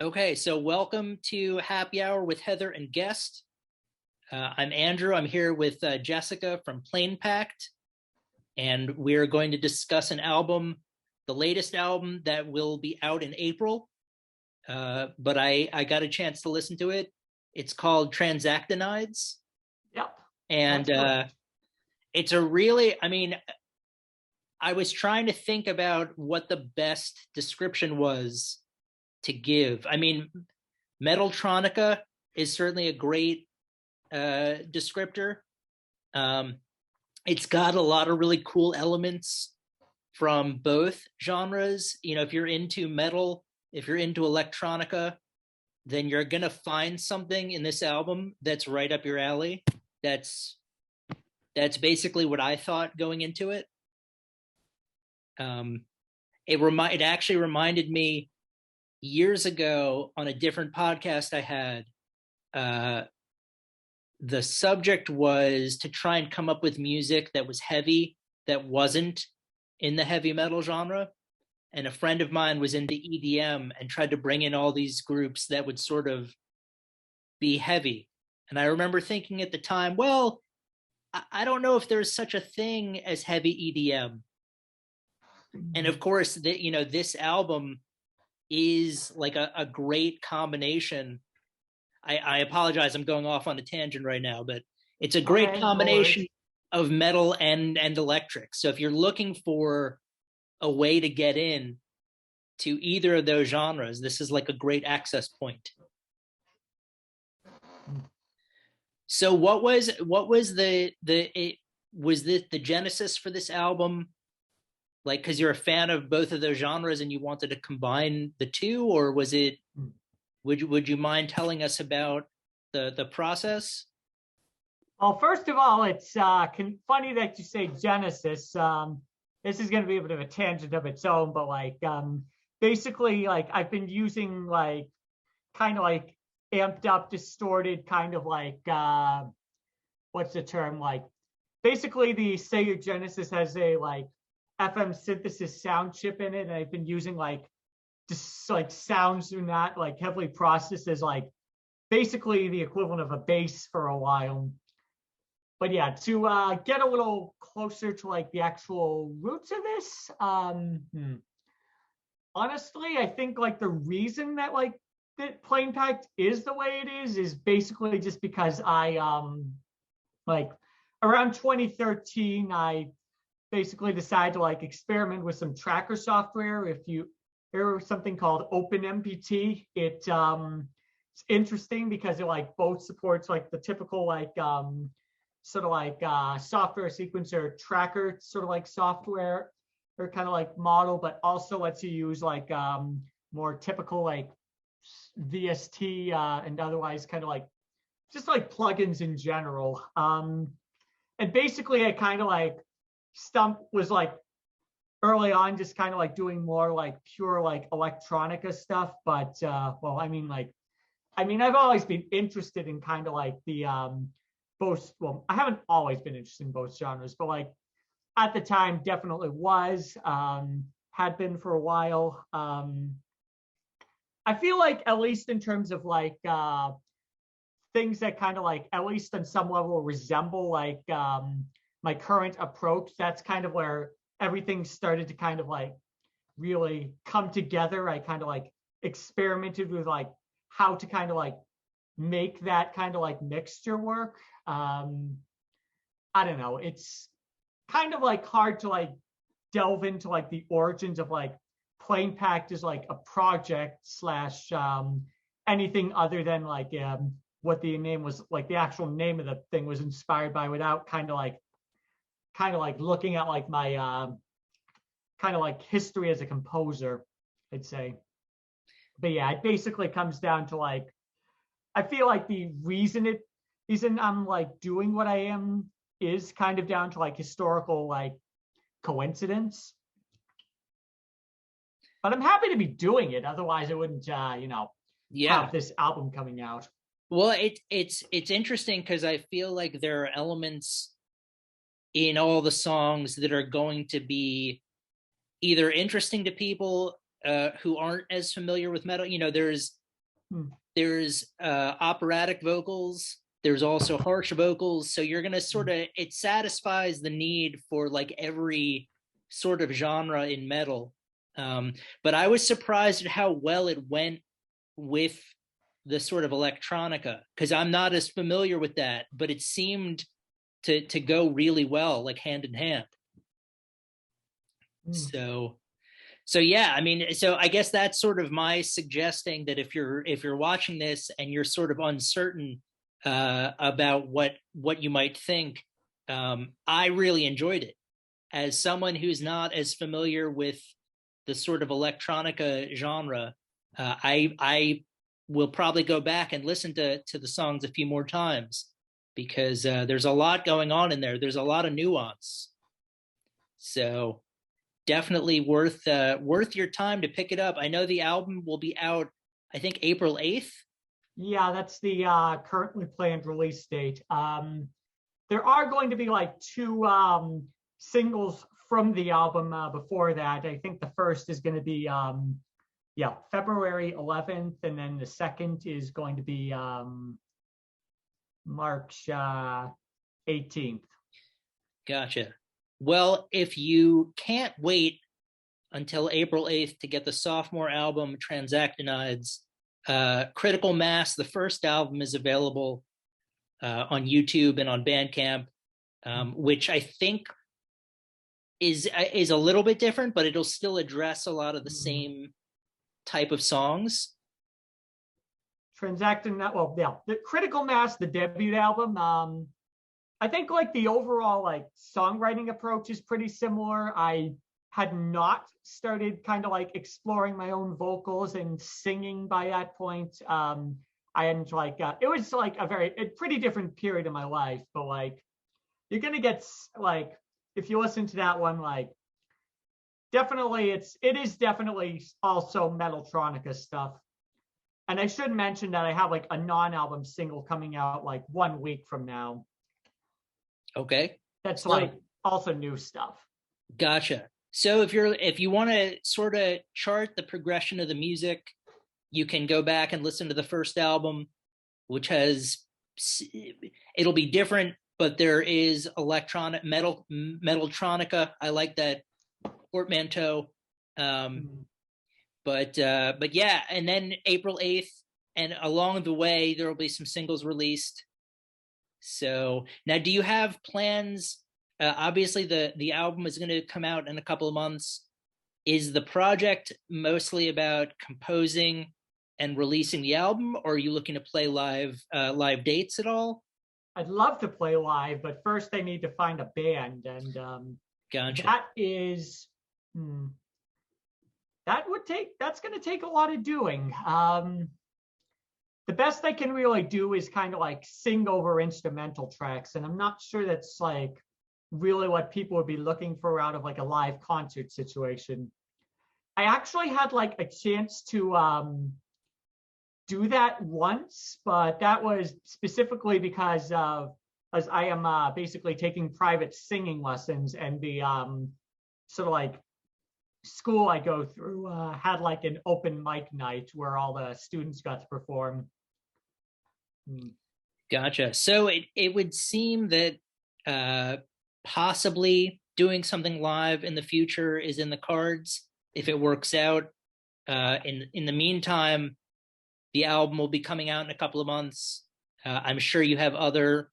Okay, so welcome to Happy Hour with Heather and guest. I'm Andrew. I'm here with Jessica from Planepacked, and we're going to discuss an album, the latest album that will be out in April. But I got a chance to listen to it. It's called Transactinides, Yep, and that's correct. it's a really, I was trying to think about what the best description was to give. Metaltronica is certainly a great descriptor. Um, it's got a lot of really cool elements from both genres. You know, if you're into metal, if you're into electronica, then you're gonna find something in this album that's right up your alley. That's that's basically what I thought going into it. Um, it actually reminded me years ago on a different podcast I had. Uh, the subject was to try and come up with music that was heavy, that wasn't in the heavy metal genre. And a friend of mine was into EDM and tried to bring in all these groups that would sort of be heavy. And I remember thinking at the time, well, I don't know if there's such a thing as heavy EDM. And of course, this album is like a great combination. I apologize, I'm going off on a tangent right now, but it's a great Okay, no combination worries. of metal and electric. So if you're looking for a way to get in to either of those genres, this is like a great access point. So what was was this the genesis for this album? Like, because you're a fan of both of those genres and you wanted to combine the two, or was it? Would you mind telling us about the process? Well, first of all, it's funny that you say Genesis. This is going to be a bit of a tangent of its own, but basically, like I've been using like kind of like amped up, distorted, kind of like what's the term? Like basically, the Sega Genesis has a like FM synthesis sound chip in it, and I've been using like just like sounds are not like heavily processed as like basically the equivalent of a bass for a while. But yeah, to get a little closer to like the actual roots of this, honestly, I think like the reason that like that Plain Packed is the way it is basically just because I like around 2013 I basically decided to like experiment with some tracker software. If you hear something called OpenMPT, it's interesting because it like both supports like the typical like sort of like software sequencer tracker sort of like software or kind of like model, but also lets you use like more typical like VST and otherwise kind of like just like plugins in general. And basically I kind of like Stump was like early on just kind of like doing more like pure like electronica stuff, but I've always been interested in kind of like the both. Well, I haven't always been interested in both genres, but like at the time definitely was, had been for a while. I feel like at least in terms of like things that kind of like at least on some level resemble like my current approach, that's kind of where everything started to kind of like really come together. I kind of like experimented with like how to kind of like make that kind of like mixture work. I don't know. It's kind of like hard to like delve into like the origins of like Plain Packed as like a project slash anything other than like what the name was, like the actual name of the thing was inspired by, without kind of like looking at like my kind of like history as a composer, I'd say. But yeah, it basically comes down to like I feel like the reason I'm like doing what I am is kind of down to like historical like coincidence. But I'm happy to be doing it. Otherwise, I wouldn't Yeah. have this album coming out. Well, it's interesting because I feel like there are elements in all the songs that are going to be either interesting to people who aren't as familiar with metal. You know, there's Hmm. There's operatic vocals. There's also harsh vocals. So you're going to Hmm. sort of, it satisfies the need for like every sort of genre in metal. But I was surprised at how well it went with the sort of electronica, because I'm not as familiar with that, but it seemed to go really well, like hand in hand. Hmm. So yeah, I mean, so I guess that's sort of my suggesting that if you're watching this and you're sort of uncertain about what you might think, I really enjoyed it. As someone who's not as familiar with the sort of electronica genre, I will probably go back and listen to the songs a few more times, because there's a lot going on in there. There's a lot of nuance. So definitely worth your time to pick it up. I know the album will be out, I think, April 8th. Yeah, that's the currently planned release date. There are going to be like two singles from the album before that. I think the first is going to be yeah, February 11th, and then the second is going to be March 18th. Gotcha. Well, if you can't wait until April 8th to get the sophomore album Transactinides, Critical Mass, the first album, is available on YouTube and on Bandcamp, which I think is a little bit different, but it'll still address a lot of the Mm. same type of songs. Transacting that, well, yeah, the Critical Mass, the debut album. I think like the overall like songwriting approach is pretty similar. I had not started kind of like exploring my own vocals and singing by that point. I hadn't like it was like a pretty different period in my life, but like you're gonna get like if you listen to that one, like definitely it is definitely also Metaltronica stuff. And I should mention that I have like a non-album single coming out like 1 week from now. Okay. That's So like also new stuff. gotcha. So if you want to sort of chart the progression of the music, you can go back and listen to the first album, which has, it'll be different, but there is electronic metaltronica. I like that portmanteau. Um, Mm. but yeah, and then April 8th, and along the way there will be some singles released. So now, do you have plans? Obviously, the album is going to come out in a couple of months. Is the project mostly about composing and releasing the album, or are you looking to play live dates at all? I'd love to play live, but first I need to find a band, and Gotcha. that is hmm, that's going to take a lot of doing. The best I can really do is kind of like sing over instrumental tracks, and I'm not sure that's like really what people would be looking for out of like a live concert situation. I actually had like a chance to do that once, but that was specifically because of as I am basically taking private singing lessons, and the sort of like school I go through had like an open mic night where all the students got to perform. Hmm. Gotcha. So it would seem that uh, possibly doing something live in the future is in the cards if it works out. In the meantime, the album will be coming out in a couple of months. I'm sure you have other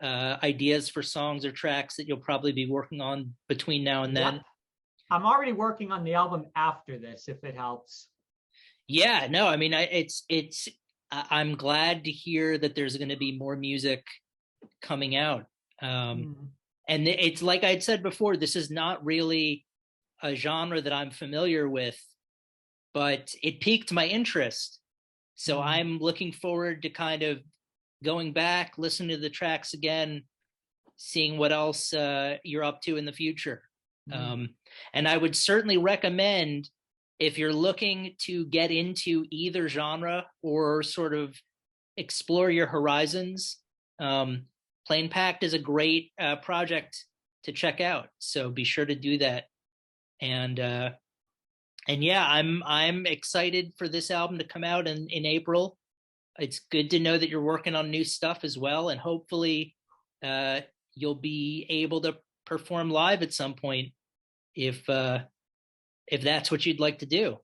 ideas for songs or tracks that you'll probably be working on between now and Yep. then. I'm already working on the album after this, if it helps. Yeah, no, I mean, I'm glad to hear that there's going to be more music coming out. Um, Hmm. and it's like I'd said before, this is not really a genre that I'm familiar with, but it piqued my interest. So Hmm. I'm looking forward to kind of going back, listening to the tracks again, seeing what else you're up to in the future. Hmm. Um, and I would certainly recommend, if you're looking to get into either genre or sort of explore your horizons, Planepacked is a great project to check out. So be sure to do that. And And yeah, I'm excited for this album to come out in April. It's good to know that you're working on new stuff as well, and hopefully uh, you'll be able to perform live at some point if that's what you'd like to do.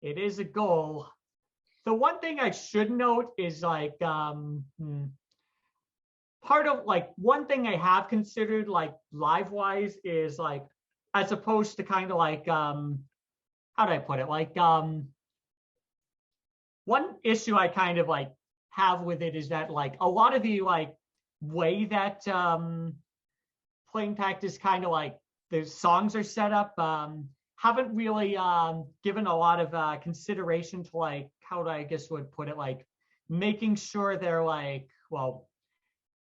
It is a goal. The one thing I should note is like part of like one thing I have considered like live wise is like as opposed to kind of like how do I put it? Like one issue I kind of like have with it is that like a lot of the like way that Planepacked is kind of like the songs are set up haven't really given a lot of consideration to like how do I guess would put it like making sure they're like well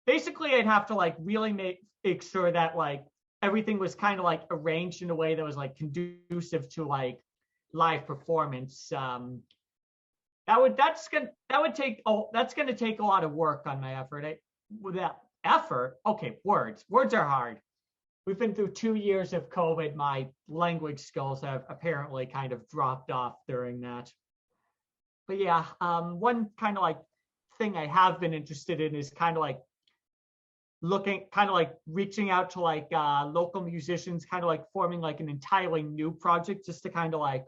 basically I'd have to like really make sure that like everything was kind of like arranged in a way that was like conducive to like live performance. That would take that's gonna take a lot of work on my effort. With that effort, okay, words are hard. We've been through 2 years of COVID. My language skills have apparently kind of dropped off during that. But yeah, one kind of like thing I have been interested in is kind of like looking kind of like reaching out to like local musicians, kind of like forming like an entirely new project just to kind of like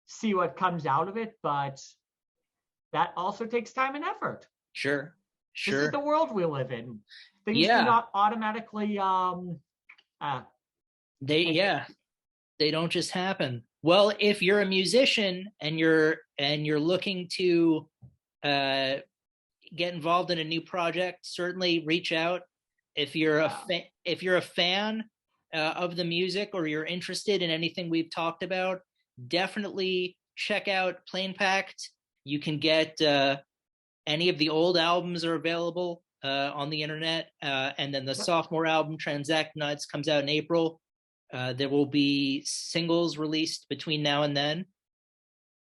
see what comes out of it. But that also takes time and effort. Sure, This is sure. the world we live in. Things do Yeah, not automatically they yeah, they don't just happen. Well, if you're a musician and you're looking to uh get involved in a new project, certainly reach out. yeah. If you're a fan of the music or you're interested in anything we've talked about, definitely check out Planepacked. You can get any of the old albums are available on the internet, and then the Yep. sophomore album Transact Nuts comes out in April. There will be singles released between now and then,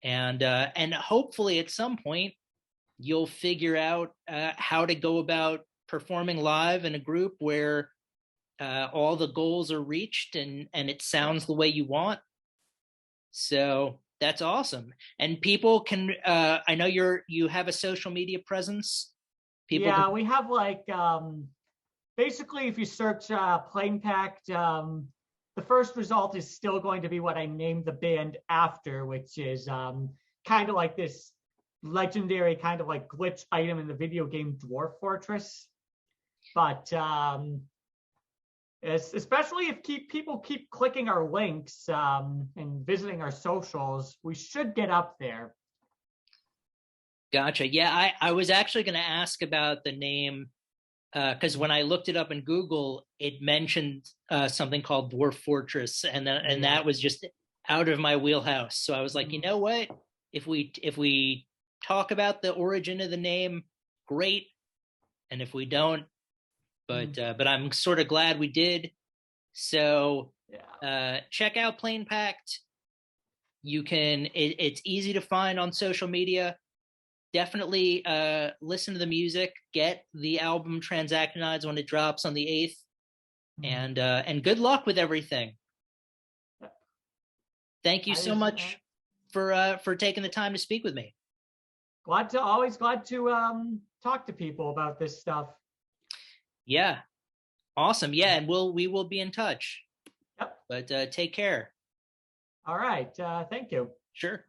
and hopefully at some point you'll figure out how to go about performing live in a group where all the goals are reached and it Yep. sounds the way you want. So that's awesome. And people can I know you have a social media presence. People can Yeah, we have like basically if you search Planepacked, the first result is still going to be what I named the band after, which is kind of like this legendary kind of like glitch item in the video game Dwarf Fortress. But especially if people keep clicking our links and visiting our socials, we should get up there. Gotcha. Yeah, I was actually going to ask about the name because when I looked it up in Google, it mentioned something called Dwarf Fortress, and Yeah. that was just out of my wheelhouse. So I was like, you Mm. know what? If we talk about the origin of the name, great. And if we don't, Mm. but I'm sort of glad we did. So Yeah. check out Planepacked. It's easy to find on social media. Definitely listen to the music. Get the album Transactinides when it drops on the 8th, Mm. and good luck with everything. Thank you I so was much for taking the time to speak with me. glad to talk to people about this stuff. Yeah, awesome. Yeah, and we will be in touch. Yep. But take care. All right. Thank you. Sure.